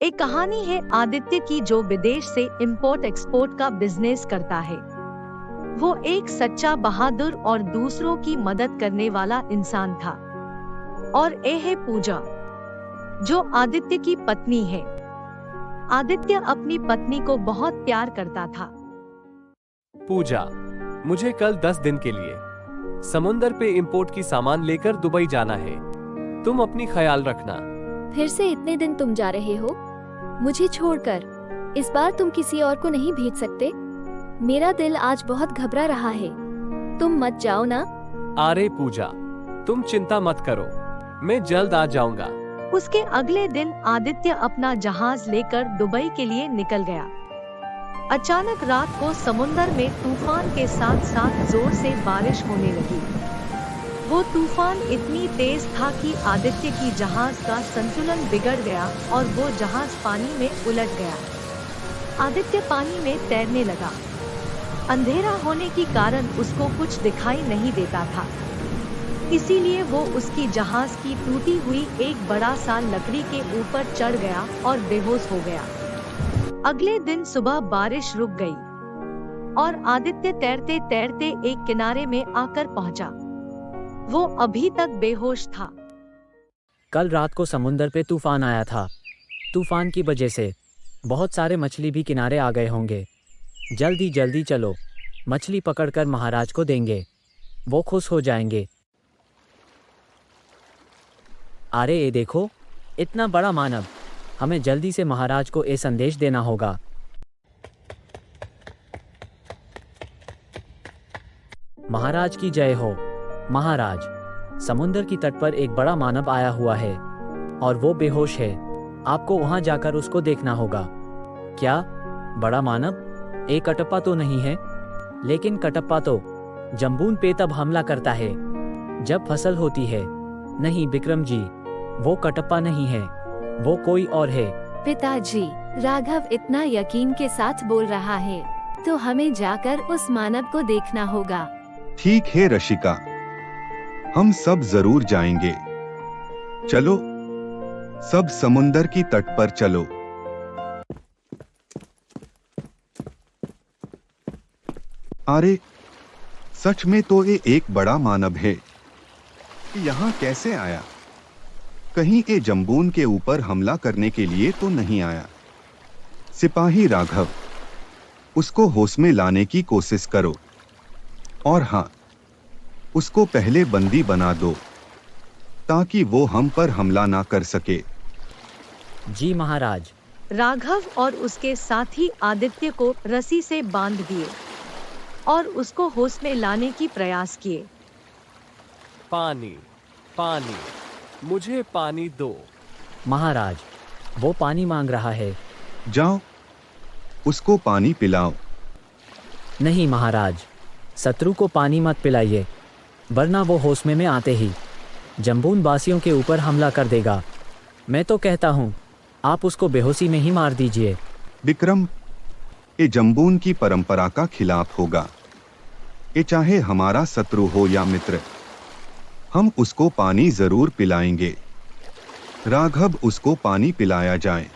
एक कहानी है आदित्य की जो विदेश से इंपोर्ट एक्सपोर्ट का बिजनेस करता है। वो एक सच्चा बहादुर और दूसरों की मदद करने वाला इंसान था। और ये है पूजा, जो आदित्य की पत्नी है। आदित्य अपनी पत्नी को बहुत प्यार करता था। पूजा, मुझे कल 10 दिन के लिए समुंदर पे इंपोर्ट की सामान लेकर दुबई जाना है। तुम अपनी ख्याल रखना। फिर से इतने दिन तुम जा रहे हो मुझे छोड़कर? इस बार तुम किसी और को नहीं भेज सकते? मेरा दिल आज बहुत घबरा रहा है। तुम मत जाओ ना। अरे पूजा, तुम चिंता मत करो, मैं जल्द आ जाऊंगा। उसके अगले दिन आदित्य अपना जहाज लेकर दुबई के लिए निकल गया। अचानक रात को समुंदर में तूफान के साथ साथ जोर से बारिश होने लगी। वो तूफान इतनी तेज था कि आदित्य की जहाज का संतुलन बिगड़ गया और वो जहाज पानी में उलट गया। आदित्य पानी में तैरने लगा। अंधेरा होने के कारण उसको कुछ दिखाई नहीं देता था, इसीलिए वो उसकी जहाज की टूटी हुई एक बड़ा सा लकड़ी के ऊपर चढ़ गया और बेहोश हो गया। अगले दिन सुबह बारिश रुक गई और आदित्य तैरते तैरते एक किनारे में आकर पहुंचा। वो अभी तक बेहोश था। कल रात को समुंदर पे तूफान आया था। तूफान की वजह से बहुत सारे मछली भी किनारे आ गए होंगे। जल्दी जल्दी चलो, मछली पकड़कर महाराज को देंगे, वो खुश हो जाएंगे। अरे ये देखो, इतना बड़ा मानव। हमें जल्दी से महाराज को ये संदेश देना होगा। महाराज की जय हो। महाराज, समुंदर की तट पर एक बड़ा मानव आया हुआ है और वो बेहोश है। आपको वहां जाकर उसको देखना होगा। क्या बड़ा मानव? एक कटप्पा तो नहीं है? लेकिन कटप्पा तो जम्बून पे तब हमला करता है जब फसल होती है। नहीं विक्रम जी, वो कटप्पा नहीं है, वो कोई और है। पिताजी, राघव इतना यकीन के साथ बोल रहा है तो हमें जाकर उस मानव को देखना होगा। ठीक है रशिका, हम सब जरूर जाएंगे। चलो, सब समुंदर की तट पर चलो। अरे सच में तो ये एक बड़ा मानव है। यहाँ कैसे आया? कहीं ये जम्बून के ऊपर हमला करने के लिए तो नहीं आया? सिपाही राघव, उसको होश में लाने की कोशिश करो। और हाँ, उसको पहले बंदी बना दो ताकि वो हम पर हमला ना कर सके। जी महाराज। राघव और उसके साथी आदित्य को रस्सी से बांध दिए और उसको होश में लाने की प्रयास किए। पानी, पानी, मुझे पानी दो। महाराज, वो पानी मांग रहा है। जाओ, उसको पानी पिलाओ। नहीं महाराज, शत्रु को पानी मत पिलाइए, वरना वो होश में आते ही जम्बून वासियों के ऊपर हमला कर देगा। मैं तो कहता हूँ आप उसको बेहोशी में ही मार दीजिए। विक्रम, ये जम्बून की परंपरा का खिलाफ होगा। ये चाहे हमारा शत्रु हो या मित्र, हम उसको पानी जरूर पिलाएंगे। राघव, उसको पानी पिलाया जाए।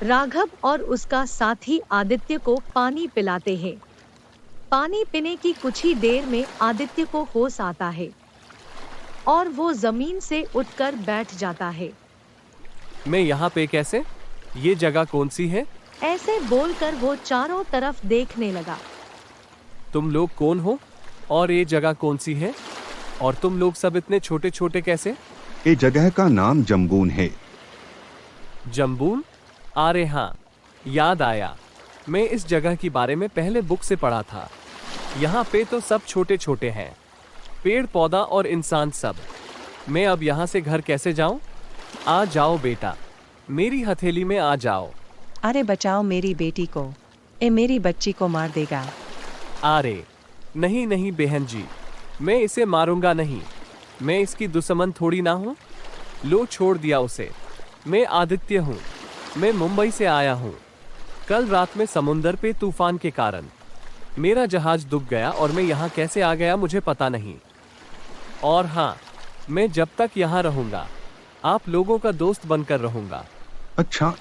राघव और उसका साथी आदित्य को पानी पिलाते हैं। पानी पीने की कुछ ही देर में आदित्य को होश आता है और वो जमीन से उठकर बैठ जाता है। मैं यहाँ पे कैसे? ये जगह कौन सी है? ऐसे बोलकर वो चारों तरफ देखने लगा। तुम लोग कौन हो और ये जगह कौन सी है? और तुम लोग सब इतने छोटे छोटे कैसे? ये जगह का नाम जम्बून है। जम्बून? अरे हाँ, याद आया। मैं इस जगह की बारे में पहले बुक से पढ़ा था। यहाँ पे तो सब छोटे छोटे हैं, पेड़ पौधा और इंसान सब। मैं अब यहाँ से घर कैसे जाऊँ? आ जाओ बेटा, मेरी हथेली में आ जाओ। अरे बचाओ मेरी बेटी को, ये मेरी बच्ची को मार देगा। अरे नहीं नहीं बहन जी, मैं इसे मारूंगा नहीं। मैं इसकी दुश्मन थोड़ी ना हूँ। लो, छोड़ दिया उसे। मैं आदित्य हूँ, मैं मुंबई से आया हूँ। कल रात में समुंदर पे तूफान के कारण मेरा जहाज डूब गया और मैं यहाँ कैसे आ गया मुझे पता नहीं। और हाँ, मैं जब तक यहाँ रहूँगा आप लोगों का दोस्त बनकर रहूँगा। अच्छा,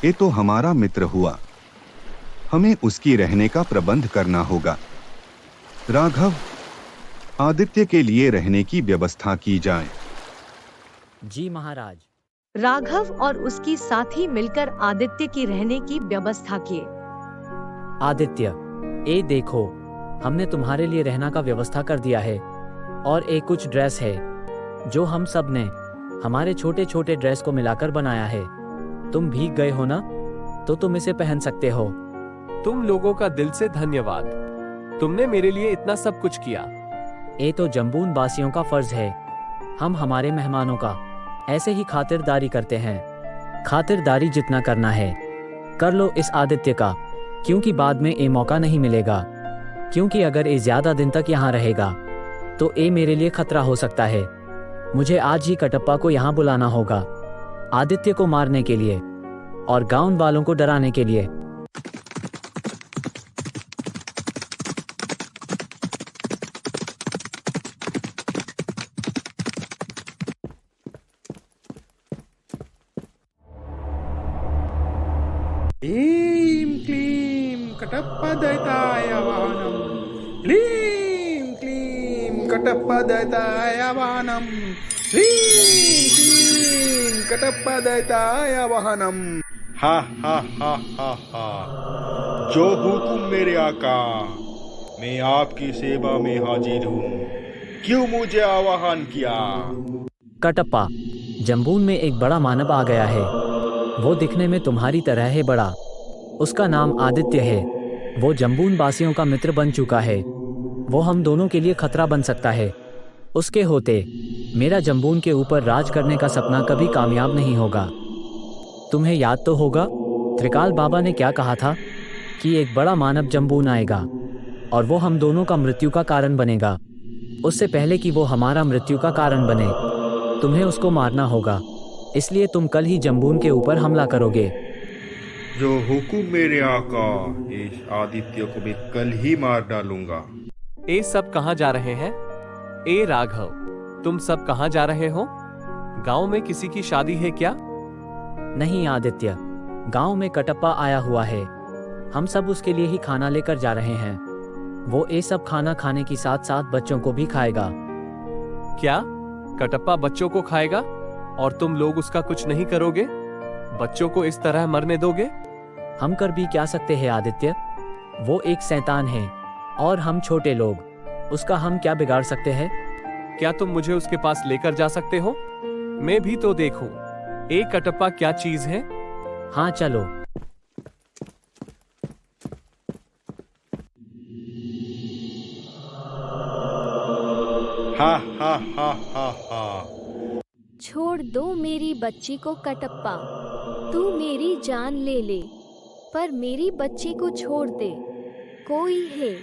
ये तो हमारा मित्र हुआ। हमें उसकी रहने का प्रबंध करना होगा। राघव, आदित्य के लिए रहने की व्यवस्था की जाए। जी महाराज। राघव और उसकी साथी मिलकर आदित्य की रहने की व्यवस्था किए। आदित्य, ये देखो, हमने तुम्हारे लिए रहना का व्यवस्था कर दिया है। और एक कुछ ड्रेस है जो हम सब ने हमारे छोटे छोटे ड्रेस को मिलाकर बनाया है। तुम भीग गए हो ना, तो तुम इसे पहन सकते हो। तुम लोगों का दिल से धन्यवाद। तुमने मेरे लिए इतना सब कुछ किया। ये तो जम्बून वासियों का फर्ज है। हम हमारे मेहमानों का ऐसे ही खातिरदारी करते हैं। खातिरदारी जितना करना है कर लो इस आदित्य का, क्योंकि बाद में ये मौका नहीं मिलेगा। क्योंकि अगर ये ज्यादा दिन तक यहाँ रहेगा तो ये मेरे लिए खतरा हो सकता है। मुझे आज ही कटप्पा को यहाँ बुलाना होगा, आदित्य को मारने के लिए और गांव वालों को डराने के लिए। ऐं क्लीं कटप्पदैताय वाहनम्। क्लीं क्लीं कटप्पदैताय वाहनम्। क्लीं क्लीं कटप्पदैताय वाहनम्। हा हा हा हा हा। जो हुकुम मेरे आका, मैं आपकी सेवा में हाजिर हूँ। क्यों मुझे आवाहन किया? कटप्पा, जम्बून में एक बड़ा मानव आ गया है। वो दिखने में तुम्हारी तरह है बड़ा। उसका नाम आदित्य है। वो जम्बून वासियों का मित्र बन चुका है। वो हम दोनों के लिए खतरा बन सकता है। उसके होते मेरा जम्बून के ऊपर राज करने का सपना कभी कामयाब नहीं होगा। तुम्हें याद तो होगा त्रिकाल बाबा ने क्या कहा था कि एक बड़ा मानव जम्बून आएगा और वो हम दोनों का मृत्यु का कारण बनेगा। उससे पहले कि वो हमारा मृत्यु का कारण बने, तुम्हें उसको मारना होगा। इसलिए तुम कल ही जम्बून के ऊपर हमला करोगे। जो हुकुम मेरे आका, इस आदित्य को मैं कल ही मार डालूंगा। ए सब कहाँ जा रहे हैं? ए राघव, तुम सब कहाँ जा रहे हो? गांव में किसी की शादी है क्या? नहीं आदित्य, गांव में कटप्पा आया हुआ है। हम सब उसके लिए ही खाना लेकर जा रहे हैं। वो ये सब खाना खाने के साथ साथ बच्चों को भी खाएगा। क्या कटप्पा बच्चों को खाएगा और तुम लोग उसका कुछ नहीं करोगे? बच्चों को इस तरह मरने दोगे? हम कर भी क्या सकते हैं आदित्य? वो एक शैतान है और हम छोटे लोग, उसका हम क्या बिगाड़ सकते हैं? क्या तुम मुझे उसके पास लेकर जा सकते हो? मैं भी तो देखूं एक कटप्पा क्या चीज है। हाँ चलो। हा हा हा हा हा। छोड़ दो मेरी बच्ची को कटप्पा। तू मेरी जान ले ले, पर मेरी बच्ची को छोड़ दे। कोई है,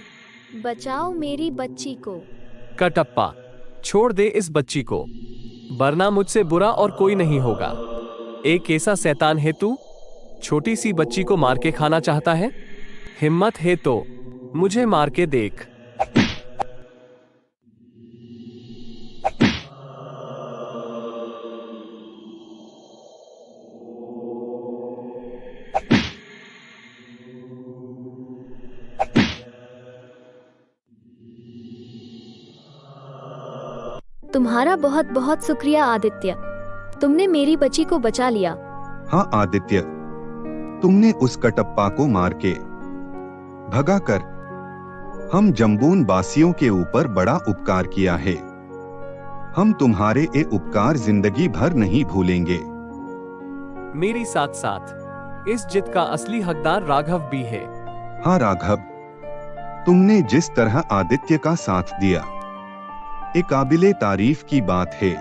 बचाओ मेरी बच्ची को। कटप्पा, छोड़ दे इस बच्ची को, वरना मुझसे बुरा और कोई नहीं होगा। एक ऐसा शैतान है तू, छोटी सी बच्ची को मार के खाना चाहता है? हिम्मत है तो मुझे मार के देख। तुम्हारा बहुत बहुत शुक्रिया आदित्य, तुमने मेरी बच्ची को बचा लिया। हाँ आदित्य, तुमने उस कटप्पा को मार के भगा कर हम जम्बून वासियों के ऊपर बड़ा उपकार किया है। हम तुम्हारे ये उपकार जिंदगी भर नहीं भूलेंगे। मेरी साथ साथ इस जित का असली हकदार राघव भी है। हाँ राघव, तुमने जिस तरह आदित्य का साथ दिया, एक काबिले तारीफ की बात है।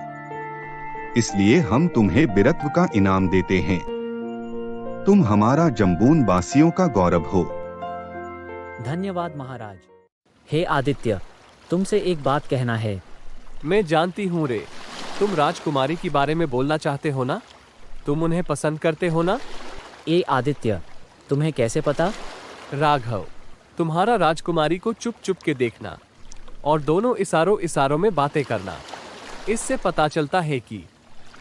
इसलिए हम तुम्हें वीरत्व का इनाम देते हैं। तुम हमारा जम्बून वासियों का गौरव हो। धन्यवाद महाराज। हे आदित्य, तुमसे एक बात कहना है। मैं जानती हूँ रे, तुम राजकुमारी के बारे में बोलना चाहते हो ना? तुम उन्हें पसंद करते हो ना? ए आदित्य, तुम्हें कैसे पता? राघव, तुम्हारा राजकुमारी को चुप चुप के देखना और दोनों इशारों इशारों में बातें करना, इससे पता चलता है कि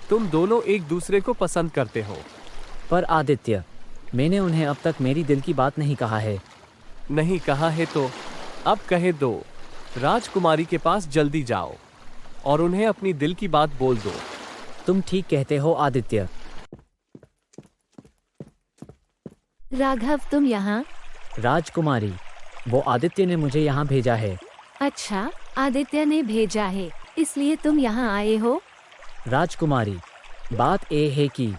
तुम दोनों एक दूसरे को पसंद करते हो। पर आदित्य, मैंने उन्हें अब तक मेरी दिल की बात नहीं कहा है। नहीं कहा है तो अब कहे दो। राजकुमारी के पास जल्दी जाओ और उन्हें अपनी दिल की बात बोल दो। तुम ठीक कहते हो आदित्य। राघव, तुम यहाँ? राजकुमारी, वो आदित्य ने मुझे यहाँ भेजा है। अच्छा, आदित्य ने भेजा है, इसलिए तुम यहाँ आए हो? राजकुमारी, बात ये है कि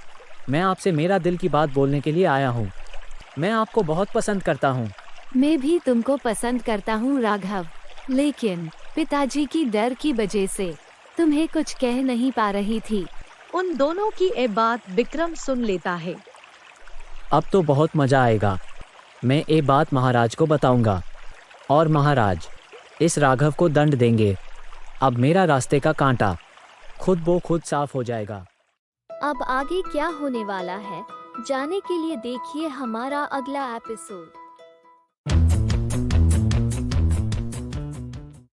मैं आपसे मेरा दिल की बात बोलने के लिए आया हूँ। मैं आपको बहुत पसंद करता हूँ। मैं भी तुमको पसंद करता हूँ राघव, लेकिन पिताजी की डर की वजह से तुम्हें कुछ कह नहीं पा रही थी। उन दोनों की ये बात विक्रम सुन लेता है। अब तो बहुत मजा आएगा। मैं ये बात महाराज को बताऊंगा और महाराज इस राघव को दंड देंगे। अब मेरा रास्ते का कांटा खुद साफ हो जाएगा। अब आगे क्या होने वाला है, जाने के लिए देखिए हमारा अगला एपिसोड।